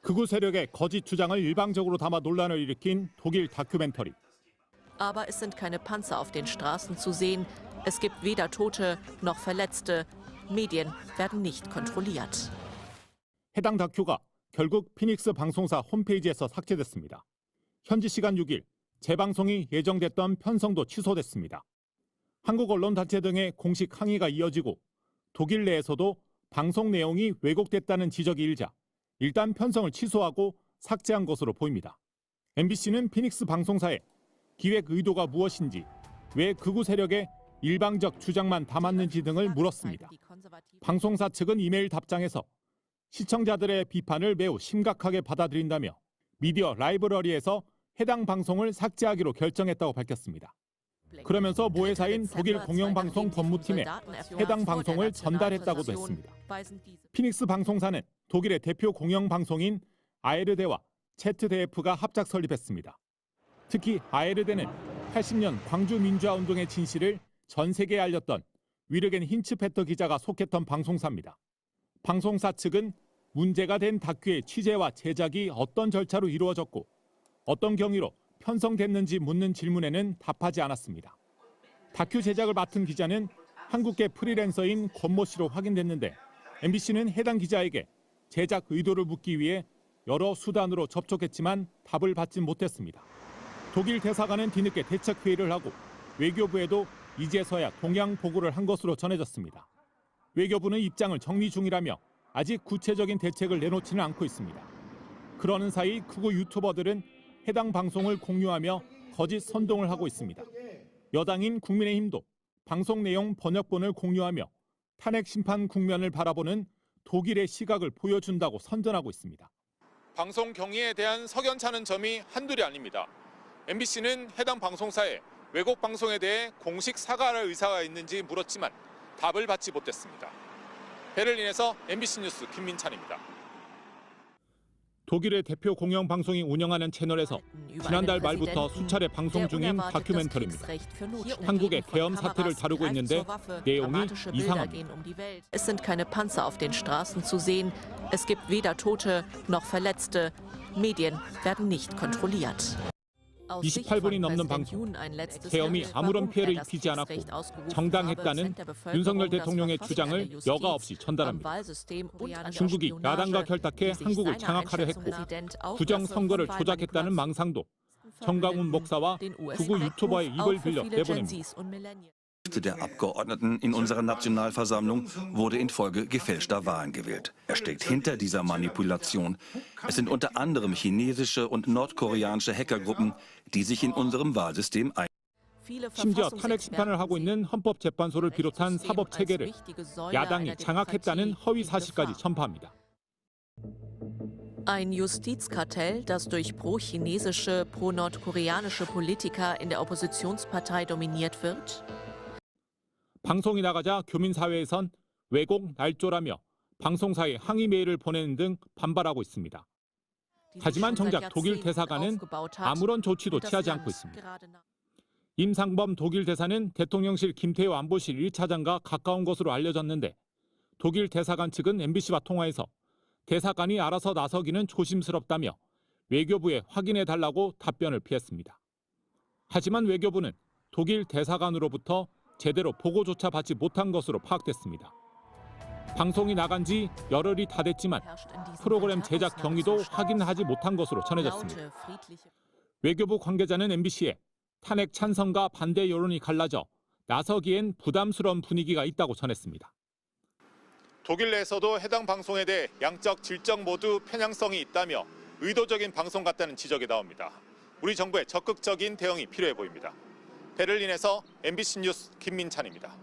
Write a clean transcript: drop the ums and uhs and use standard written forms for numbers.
극우 세력의 거짓 주장을 일방적으로 담아 논란을 일으킨 독일 다큐멘터리. Aber es sind keine Panzer auf den Straßen zu sehen. Es gibt weder Tote noch Verletzte. Medien werden nicht kontrolliert. 해당 다큐가 결국 피닉스 방송사 홈페이지에서 삭제됐습니다. 현지 시간 6일 재방송이 예정됐던 편성도 취소됐습니다. 한국 언론단체 등의 공식 항의가 이어지고 독일 내에서도 방송 내용이 왜곡됐다는 지적이 일자 일단 편성을 취소하고 삭제한 것으로 보입니다. MBC는 피닉스 방송사에 기획 의도가 무엇인지, 왜 극우 세력의 일방적 주장만 담았는지 등을 물었습니다. 방송사 측은 이메일 답장에서 시청자들의 비판을 매우 심각하게 받아들인다며 미디어 라이브러리에서 해당 방송을 삭제하기로 결정했다고 밝혔습니다. 그러면서 모회사인 독일 공영방송 법무팀에 해당 방송을 전달했다고도 했습니다. 피닉스 방송사는 독일의 대표 공영방송인 ARD와 ZDF가 합작 설립했습니다. 특히 ARD는 80년 광주 민주화운동의 진실을 전 세계에 알렸던 위르겐 힌츠페터 기자가 속했던 방송사입니다. 방송사 측은 문제가 된 다큐의 취재와 제작이 어떤 절차로 이루어졌고 어떤 경위로 편성됐는지 묻는 질문에는 답하지 않았습니다. 다큐 제작을 맡은 기자는 한국계 프리랜서인 권모 씨로 확인됐는데 MBC는 해당 기자에게 제작 의도를 묻기 위해 여러 수단으로 접촉했지만 답을 받지 못했습니다. 독일 대사관은 뒤늦게 대책 회의를 하고 외교부에도 이제서야 동향 보고를 한 것으로 전해졌습니다. 외교부는 입장을 정리 중이라며 아직 구체적인 대책을 내놓지는 않고 있습니다. 그러는 사이 극우 유튜버들은 해당 방송을 공유하며 거짓 선동을 하고 있습니다. 여당인 국민의힘도 방송 내용 번역본을 공유하며 탄핵 심판 국면을 바라보는 독일의 시각을 보여준다고 선전하고 있습니다. 방송 경위에 대한 석연찮은 점이 한둘이 아닙니다. MBC는 해당 방송사에 왜곡 방송에 대해 공식 사과할 의사가 있는지 물었지만 답을 받지 못했습니다. 베를린에서 MBC 뉴스 김민찬입니다. 독일의 대표 공영방송이 운영하는 채널에서 지난달 말부터 수차례 방송 중인 다큐멘터리입니다. 한국의 계엄 사태를 다루고 있는데 내용이 이상합니다. Es sind keine Panzer auf den Straßen zu sehen. Es gibt weder Tote noch Verletzte. Medien werden nicht kontrolliert. 28분이 넘는 방송, 계엄이 아무런 피해를 입히지 않았고 정당했다는 윤석열 대통령의 주장을 여과 없이 전달합니다. 중국이 야당과 결탁해 한국을 장악하려 했고 부정선거를 조작했다는 망상도 정강훈 목사와 극우 유튜버의 입을 빌려 내보냅니다. Der Abgeordneten in unserer Nationalversammlung wurde infolge gefälschter Wahlen gewählt. Er steckt hinter dieser Manipulation. Es sind unter anderem chinesische und nordkoreanische Hackergruppen, die sich in unserem Wahlsystem 심지어 탄핵 심판을 하고 있는 헌법재판소를 비롯한 사법 체계를 야당이 장악했다는 허위 사실까지 전파합니다. Ein Justizkartell, das durch pro-chinesische, pro-nordkoreanische Politiker in der Oppositionspartei dominiert wird? 방송이 나가자 교민사회에선 왜곡 날조라며 방송사에 항의 메일을 보내는 등 반발하고 있습니다. 하지만 정작 독일 대사관은 아무런 조치도 취하지 않고 있습니다. 임상범 독일 대사는 대통령실 김태호 안보실 1차장과 가까운 것으로 알려졌는데 독일 대사관 측은 MBC와 통화에서 대사관이 알아서 나서기는 조심스럽다며 외교부에 확인해달라고 답변을 피했습니다. 하지만 외교부는 독일 대사관으로부터 제대로 보고조차 받지 못한 것으로 파악됐습니다. 방송이 나간 지 열흘이 다 됐지만 프로그램 제작 경위도 확인하지 못한 것으로 전해졌습니다. 외교부 관계자는 MBC에 탄핵 찬성과 반대 여론이 갈라져 나서기엔 부담스러운 분위기가 있다고 전했습니다. 독일 내에서도 해당 방송에 대해 양적, 질적 모두 편향성이 있다며 의도적인 방송 같다는 지적이 나옵니다. 우리 정부의 적극적인 대응이 필요해 보입니다. 베를린에서 MBC 뉴스 김민찬입니다.